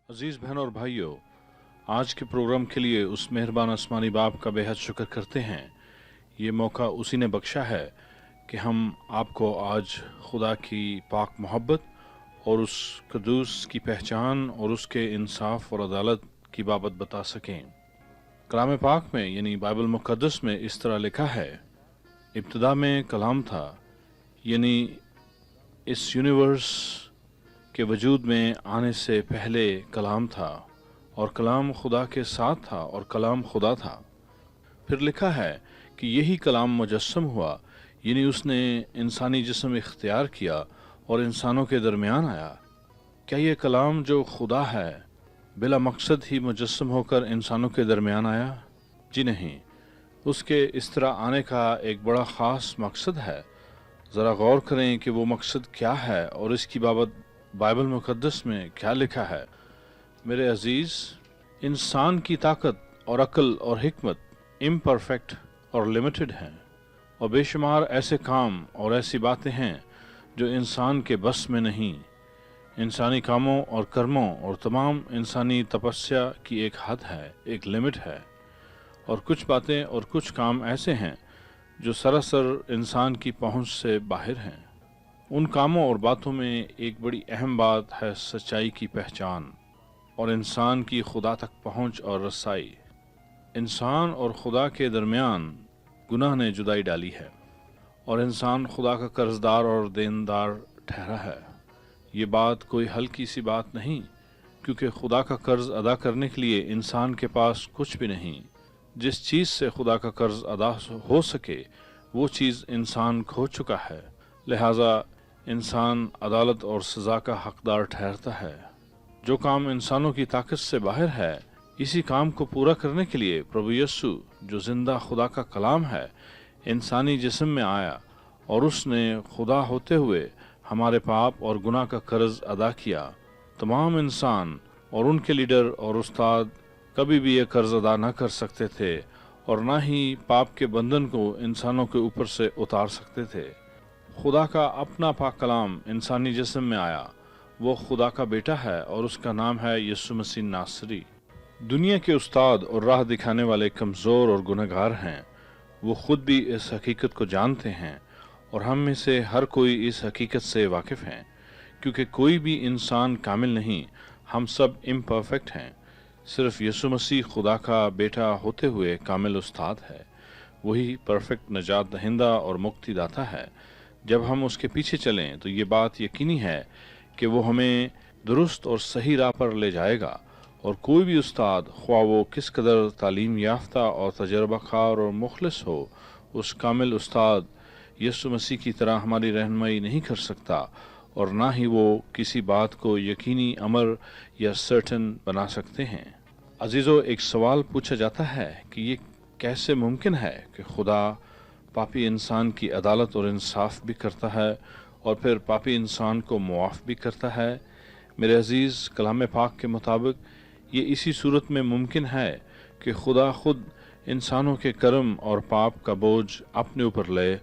अजीज़ बहनों और भाइयों, आज के प्रोग्राम के लिए उस मेहरबान आसमानी बाप का बेहद शुक्र करते हैं। ये मौका उसी ने बख्शा है कि हम आपको आज खुदा की पाक मोहब्बत और उस कदूस की पहचान और उसके इंसाफ और अदालत की बाबत बता सकें। कलाम पाक में यानी बाइबल मुक़द्दस में इस तरह लिखा है, इब्तिदा में कलाम था, यानी इस यूनिवर्स के वजूद में आने से पहले कलाम था और कलाम खुदा के साथ था और कलाम खुदा था। फिर लिखा है कि यही कलाम मुजस्सम हुआ, यानी उसने इंसानी जिस्म इख्तियार किया और इंसानों के दरमियान आया। क्या ये कलाम जो खुदा है बिला मकसद ही मुजस्सम होकर इंसानों के दरमियान आया? जी नहीं, उसके इस तरह आने का एक बड़ा ख़ास मकसद है। ज़रा गौर करें कि वो मकसद क्या है और इसकी बाबत बाइबल मुक़द्दस में क्या लिखा है। मेरे अजीज़, इंसान की ताकत और अक्ल और हिकमत इम्परफेक्ट और लिमिटेड हैं, और बेशुमार ऐसे काम और ऐसी बातें हैं जो इंसान के बस में नहीं। इंसानी कामों और कर्मों और तमाम इंसानी तपस्या की एक हद है, एक लिमिट है, और कुछ बातें और कुछ काम ऐसे हैं जो सरासर इंसान की पहुंच से बाहर हैं। उन कामों और बातों में एक बड़ी अहम बात है सच्चाई की पहचान और इंसान की खुदा तक पहुंच और रसाई। इंसान और खुदा के दरमियान गुनाह ने जुदाई डाली है और इंसान खुदा का कर्जदार और देनदार ठहरा है। ये बात कोई हल्की सी बात नहीं, क्योंकि खुदा का कर्ज अदा करने के लिए इंसान के पास कुछ भी नहीं। जिस चीज़ से खुदा का कर्ज अदा हो सके वो चीज़ इंसान खो चुका है, लिहाजा इंसान अदालत और सज़ा का हकदार ठहरता है। जो काम इंसानों की ताकत से बाहर है, इसी काम को पूरा करने के लिए प्रभु यीशु, जो जिंदा खुदा का कलाम है, इंसानी जिस्म में आया और उसने खुदा होते हुए हमारे पाप और गुनाह का कर्ज अदा किया। तमाम इंसान और उनके लीडर और उस्ताद कभी भी ये कर्ज अदा न कर सकते थे और ना ही पाप के बंधन को इंसानों के ऊपर से उतार सकते थे। खुदा का अपना पाक कलाम इंसानी जिस्म में आया। वो खुदा का बेटा है और उसका नाम है यीशु मसीह नासरी। दुनिया के उस्ताद और राह दिखाने वाले कमज़ोर और गुनहगार हैं। वो खुद भी इस हकीकत को जानते हैं और हम में से हर कोई इस हकीकत से वाकिफ़ हैं, क्योंकि कोई भी इंसान कामिल नहीं, हम सब इम्परफेक्ट हैं। सिर्फ यीशु मसीह खुदा का बेटा होते हुए कामिल उस्ताद है। वही परफेक्ट नजात दहिंदा और मुक्तिदाता है। जब हम उसके पीछे चलें तो ये बात यकीनी है कि वो हमें दुरुस्त और सही राह पर ले जाएगा, और कोई भी उस्ताद, ख्वाह वो किस कदर तालीम याफ्ता और तजर्बाकार और मुखलिस हो, उस कामिल उस्ताद यीशु मसीह की तरह हमारी रहनुमाई नहीं कर सकता, और ना ही वो किसी बात को यकीनी अमर या सर्टन बना सकते हैं। अजीज़ों, एक सवाल पूछा जाता है कि ये कैसे मुमकिन है कि खुदा पापी इंसान की अदालत और इंसाफ भी करता है और फिर पापी इंसान को मुआफ़ भी करता है। मेरे अजीज़, कलाम पाक के मुताबिक ये इसी सूरत में मुमकिन है कि खुदा खुद इंसानों के कर्म और पाप का बोझ अपने ऊपर ले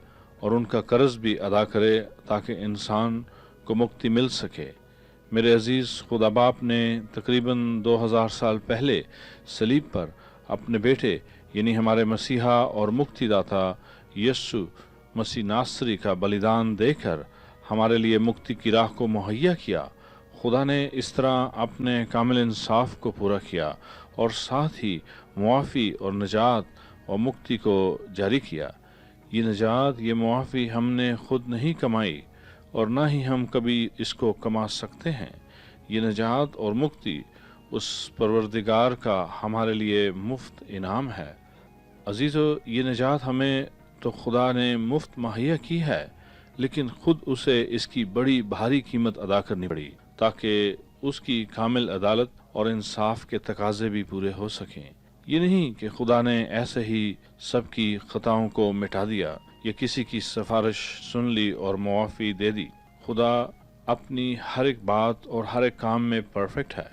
और उनका कर्ज भी अदा करे ताकि इंसान को मुक्ति मिल सके। मेरे अजीज़, खुदा बाप ने तकरीबन 2000 साल पहले सलीब पर अपने बेटे यानी हमारे मसीहा और मुक्तिदाता यीशु मसीह नासरी का बलिदान देकर हमारे लिए मुक्ति की राह को मुहैया किया। खुदा ने इस तरह अपने कामिल इंसाफ को पूरा किया और साथ ही मुआफ़ी और निजात और मुक्ति को जारी किया। ये निजात, ये मुआफ़ी हमने खुद नहीं कमाई और ना ही हम कभी इसको कमा सकते हैं। ये निजात और मुक्ति उस परवरदिगार का हमारे लिए मुफ्त इनाम है। अजीज़ों, ये निजात हमें तो खुदा ने मुफ्त मुहैया की है, लेकिन खुद उसे इसकी बड़ी भारी कीमत अदा करनी पड़ी ताकि उसकी कामिल अदालत और इंसाफ के तकाजे भी पूरे हो सकें। ये नहीं कि खुदा ने ऐसे ही सबकी खताओं को मिटा दिया या किसी की सिफारिश सुन ली और मुआफ़ी दे दी। खुदा अपनी हर एक बात और हर एक काम में परफेक्ट है।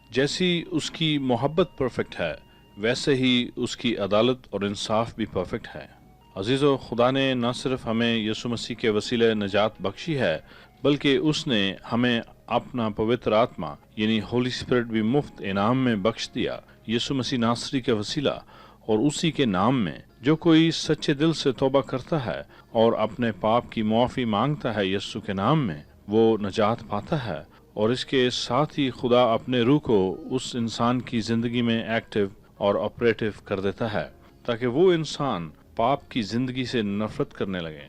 जैसी उसकी मोहब्बत परफेक्ट है, वैसे ही उसकी अदालत और इंसाफ भी परफेक्ट है। अजीज़ों, खुदा ने न सिर्फ हमें यीशु मसीह के वसीले निजात बख्शी है, बल्कि उसने हमें अपना पवित्र आत्मा यानी होली स्पिरिट भी मुफ्त इनाम में बख्श दिया यीशु मसीह नासरी के वसीला और उसी के नाम में। जो कोई सच्चे दिल से तौबा करता है और अपने पाप की माफी मांगता है यीशु के नाम में, वो नजात पाता है। और इसके साथ ही खुदा अपने रूह को उस इंसान की जिंदगी में एक्टिव और ऑपरेटिव कर देता है ताकि वो इंसान पाप की जिंदगी से नफरत करने लगे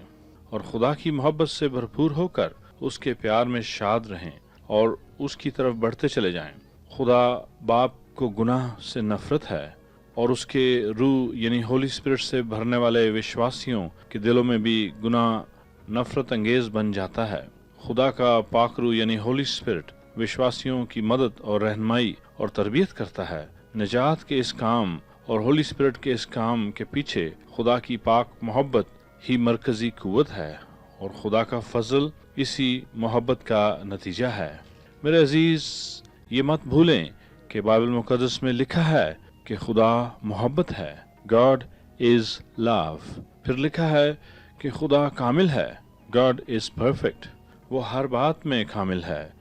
और खुदा की मोहब्बत से भरपूर होकर उसके प्यार में शाद रहें और उसकी तरफ बढ़ते चले जाएं। खुदा बाप को गुनाह से नफरत है और उसके रूह यानी होली स्पिरिट से भरने वाले विश्वासियों के दिलों में भी गुनाह नफरत अंगेज बन जाता है। खुदा का पाक रूह यानी होली स्पिरिट विश्वासियों की मदद और रहनुमाई और तरबियत करता है। निजात के इस काम और होली स्पिरिट के इस काम के पीछे खुदा की पाक मोहब्बत ही मरकजी कुव्वत है और खुदा का फजल इसी मोहब्बत का नतीजा है। मेरे अजीज, ये मत भूलें कि बाइबल मुकद्दस में लिखा है कि खुदा मोहब्बत है, गॉड इज लव। फिर लिखा है कि खुदा कामिल है, गॉड इज परफेक्ट। वो हर बात में कामिल है,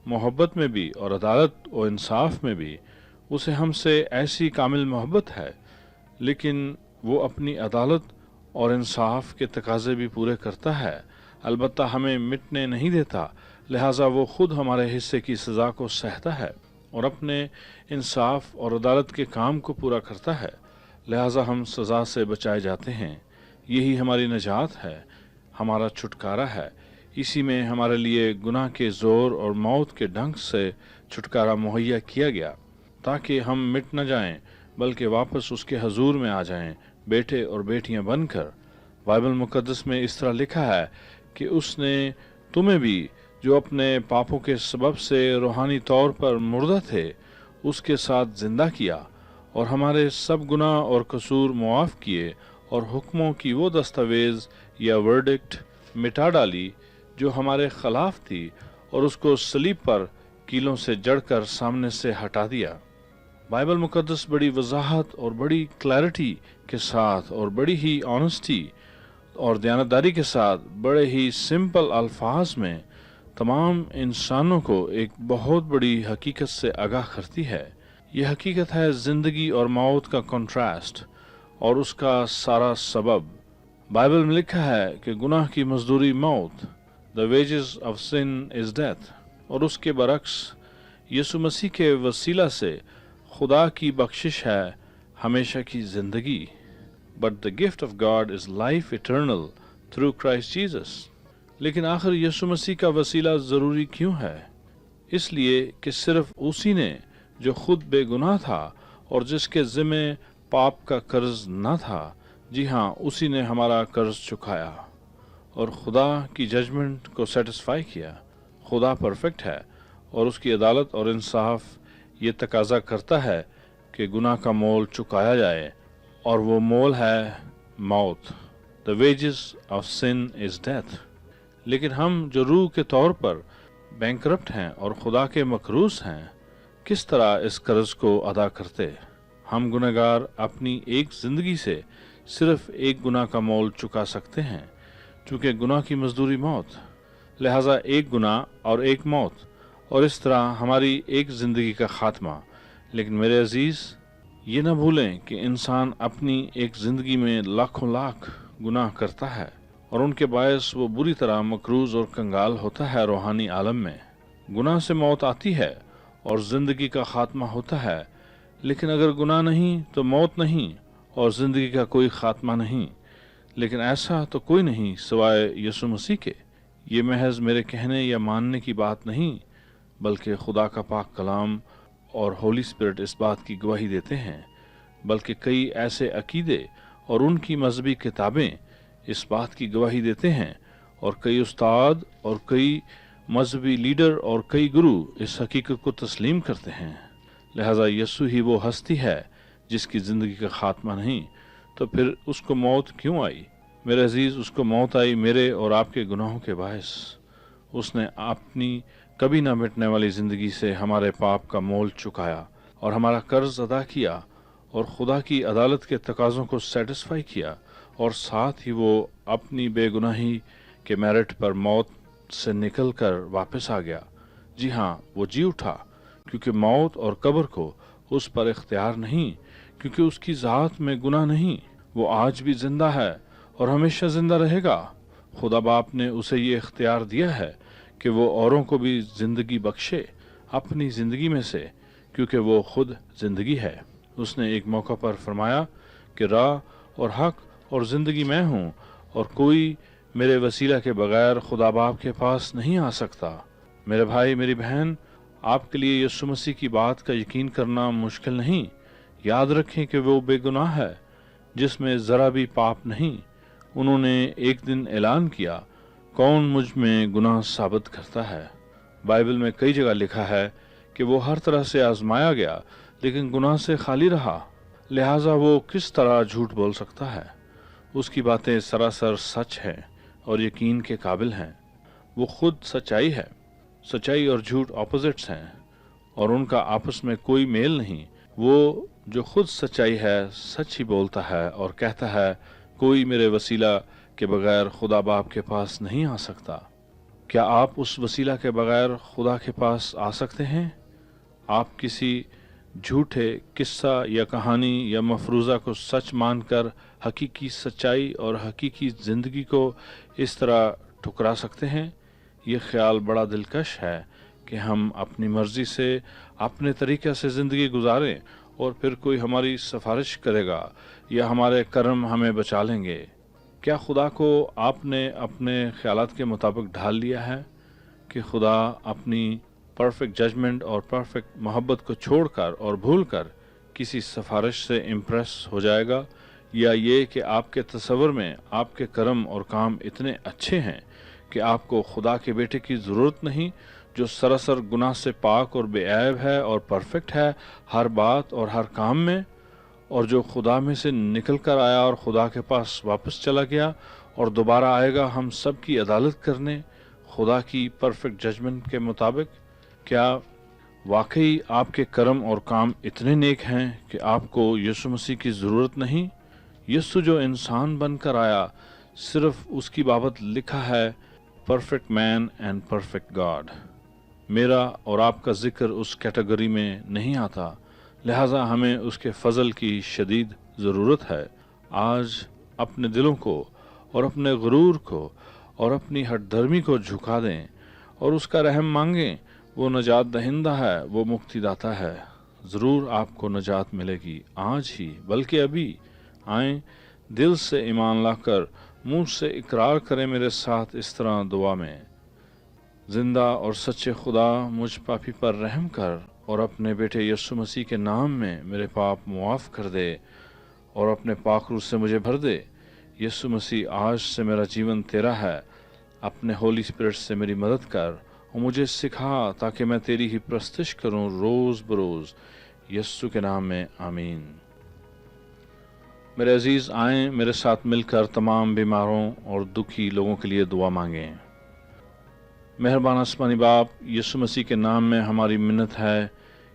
मोहब्बत में भी और अदालत और इंसाफ में भी उसे हमसे ऐसी कामिल मोहब्बत है, लेकिन वो अपनी अदालत और इंसाफ के तकाजे भी पूरे करता है। अलबत्ता हमें मिटने नहीं देता, लिहाजा वो खुद हमारे हिस्से की सज़ा को सहता है और अपने इंसाफ और अदालत के काम को पूरा करता है। लिहाजा हम सज़ा से बचाए जाते हैं। यही हमारी निजात है, हमारा छुटकारा है। इसी में हमारे लिए गुनाह के ज़ोर और मौत के डंक से छुटकारा मुहैया किया गया ताकि हम मिट न जाएं बल्कि वापस उसके हजूर में आ जाएं बेटे और बेटियां बनकर। बाइबल मुकद्दस में इस तरह लिखा है कि उसने तुम्हें भी जो अपने पापों के सबब से रूहानी तौर पर मुर्दा थे उसके साथ जिंदा किया और हमारे सब गुनाह और कसूर मुआफ किए और हुक्मों की वो दस्तावेज या वर्डिक्ट मिटा डाली जो हमारे खिलाफ थी और उसको सलीब पर कीलों से जड़कर सामने से हटा दिया। बाइबल मुकद्दस बड़ी वजाहत और बड़ी क्लैरिटी के साथ और बड़ी ही ऑनेस्टी और दयानतदारी के साथ बड़े ही सिंपल अल्फाज में तमाम इंसानों को एक बहुत बड़ी हकीकत से आगाह करती है। यह हकीकत है जिंदगी और मौत का कंट्रास्ट और उसका सारा सबब। बाइबल में लिखा है कि गुनाह की मजदूरी मौत, the wages of sin is death, और उसके बरक्स यीशु मसीह के वसीला से खुदा की बख्शिश है हमेशा की जिंदगी। But the gift of God is life eternal through Christ Jesus. लेकिन आखिर यीशु मसीह का वसीला ज़रूरी क्यों है? इसलिए कि सिर्फ उसी ने जो खुद बेगुनाह था और जिसके ज़िम्मे पाप का कर्ज न था, जी हाँ, उसी ने हमारा कर्ज चुकाया और खुदा की जजमेंट को सेटिस्फाई किया। खुदा परफेक्ट है और उसकी अदालत और इंसाफ ये तकाजा करता है कि गुनाह का मोल चुकाया जाए और वो मोल है मौत। The wages of sin is death. लेकिन हम जो रूह के तौर पर बैंकरप्ट हैं और खुदा के मकरूस हैं, किस तरह इस कर्ज को अदा करते? हम गुनहगार अपनी एक जिंदगी से सिर्फ एक गुनाह का मोल चुका सकते हैं, चूँकि गुनाह की मजदूरी मौत, लिहाजा एक गुनाह और एक मौत, और इस तरह हमारी एक जिंदगी का खात्मा। लेकिन मेरे अजीज, ये न भूलें कि इंसान अपनी एक जिंदगी में लाखों लाख गुनाह करता है और उनके बायस वो बुरी तरह मकरूज और कंगाल होता है रूहानी आलम में। गुनाह से मौत आती है और जिंदगी का खात्मा होता है, लेकिन अगर गुनाह नहीं तो मौत नहीं और जिंदगी का कोई खात्मा नहीं। लेकिन ऐसा तो कोई नहीं सिवाय यीशु मसीह के। ये महज मेरे कहने या मानने की बात नहीं, बल्कि खुदा का पाक कलाम और होली स्पिरिट इस बात की गवाही देते हैं। बल्कि कई ऐसे अकीदे और उनकी मजहबी किताबें इस बात की गवाही देते हैं और कई उस्ताद और कई मजहबी लीडर और कई गुरु इस हकीकत को तस्लीम करते हैं। लिहाजा यीशु ही वो हस्ती है जिसकी ज़िंदगी का खात्मा नहीं, तो फिर उसको मौत क्यों आई? मेरे अजीज़, उसको मौत आई मेरे और आपके गुनाहों के बायस। उसने अपनी कभी ना मिटने वाली ज़िंदगी से हमारे पाप का मोल चुकाया और हमारा कर्ज अदा किया और खुदा की अदालत के तकाज़ों को सेटिस्फाई किया, और साथ ही वो अपनी बेगुनाही के मेरिट पर मौत से निकल कर वापस आ गया, जी हाँ, वो जी उठा, क्योंकि मौत और कब्र को उस पर इख्तियार नहीं, क्योंकि उसकी ज़ात में गुनाह नहीं। वो आज भी जिंदा है और हमेशा जिंदा रहेगा। खुदा बाप ने उसे ये इख्तियार दिया है कि वो औरों को भी जिंदगी बख्शे अपनी जिंदगी में से, क्योंकि वो खुद जिंदगी है। उसने एक मौका पर फरमाया कि राह और हक और जिंदगी मैं हूँ, और कोई मेरे वसीला के बगैर खुदा बाप के पास नहीं आ सकता। मेरे भाई, मेरी बहन, आपके लिए यीशु मसीह की बात का यकीन करना मुश्किल नहीं। याद रखें कि वो बेगुनाह है, जिसमें ज़रा भी पाप नहीं। उन्होंने एक दिन ऐलान किया, कौन मुझ में गुनाह साबित करता है। बाइबल में कई जगह लिखा है कि वो हर तरह से आजमाया गया, लेकिन गुनाह से खाली रहा, लिहाजा वो किस तरह झूठ बोल सकता है। उसकी बातें सरासर सच हैं और यकीन के काबिल हैं। वो खुद सच्चाई है। सच्चाई और झूठ ऑपोजिट्स हैं और उनका आपस में कोई मेल नहीं। वो जो खुद सच्चाई है सच ही बोलता है और कहता है, कोई मेरे वसीला के बगैर खुदा बाप के पास नहीं आ सकता। क्या आप उस वसीला के बगैर खुदा के पास आ सकते हैं? आप किसी झूठे किस्सा या कहानी या मफरूज़ा को सच मानकर हकीकी सच्चाई और हकीकी ज़िंदगी को इस तरह ठुकरा सकते हैं? ये ख्याल बड़ा दिलकश है कि हम अपनी मर्ज़ी से अपने तरीक़े से ज़िंदगी गुजारें और फिर कोई हमारी सिफारिश करेगा या हमारे कर्म हमें बचा लेंगे। क्या खुदा को आपने अपने ख्यालात के मुताबिक ढाल लिया है कि खुदा अपनी परफेक्ट जजमेंट और परफेक्ट मोहब्बत को छोड़कर और भूलकर किसी सिफारिश से इम्प्रेस हो जाएगा, या ये कि आपके तस्वर में आपके कर्म और काम इतने अच्छे हैं कि आपको खुदा के बेटे की ज़रूरत नहीं, जो सरासर गुनाह से पाक और बेऐब है और परफेक्ट है हर बात और हर काम में, और जो खुदा में से निकल कर आया और खुदा के पास वापस चला गया और दोबारा आएगा हम सब की अदालत करने खुदा की परफेक्ट जजमेंट के मुताबिक। क्या वाकई आपके कर्म और काम इतने नेक हैं कि आपको यीशु मसीह की ज़रूरत नहीं? यीशु जो इंसान बनकर आया, सिर्फ उसकी बाबत लिखा है, perfect man and perfect God. मेरा और आपका जिक्र उस कैटेगरी में नहीं आता, लिहाजा हमें उसके फजल की शदीद ज़रूरत है। आज अपने दिलों को और अपने गुरूर को और अपनी हठधर्मी को झुका दें और उसका रहम मांगें। वो नजात दहिंदा है, वो मुक्तिदाता है। ज़रूर आपको नजात मिलेगी, आज ही बल्कि अभी। आएं, दिल से ईमान लाकर मुंह से इकरार करें मेरे साथ इस तरह दुआ में, जिंदा और सच्चे खुदा, मुझ पापी पर रहम कर और अपने बेटे यीशु मसीह के नाम में मेरे पाप मुआफ़ कर दे और अपने पाक रूह से मुझे भर दे। यीशु मसीह, आज से मेरा जीवन तेरा है। अपने होली स्पिरिट से मेरी मदद कर और मुझे सिखा ताकि मैं तेरी ही प्रस्तिश करूं रोज़ बरोज़। यीशु के नाम में आमीन। मेरे अजीज़, आएँ मेरे साथ मिलकर तमाम बीमारों और दुखी लोगों के लिए दुआ मांगें। मेहरबान आसमानी बाप, यीशु मसीह के नाम में हमारी मिन्नत है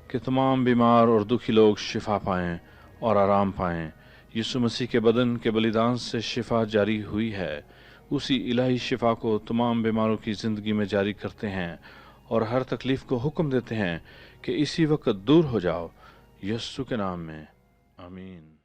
कि तमाम बीमार और दुखी लोग शिफा पाएं और आराम पाएं। यीशु मसीह के बदन के बलिदान से शिफा जारी हुई है। उसी इलाही शिफा को तमाम बीमारों की ज़िंदगी में जारी करते हैं और हर तकलीफ़ को हुक्म देते हैं कि इसी वक्त दूर हो जाओ। यीशु के नाम में आमीन।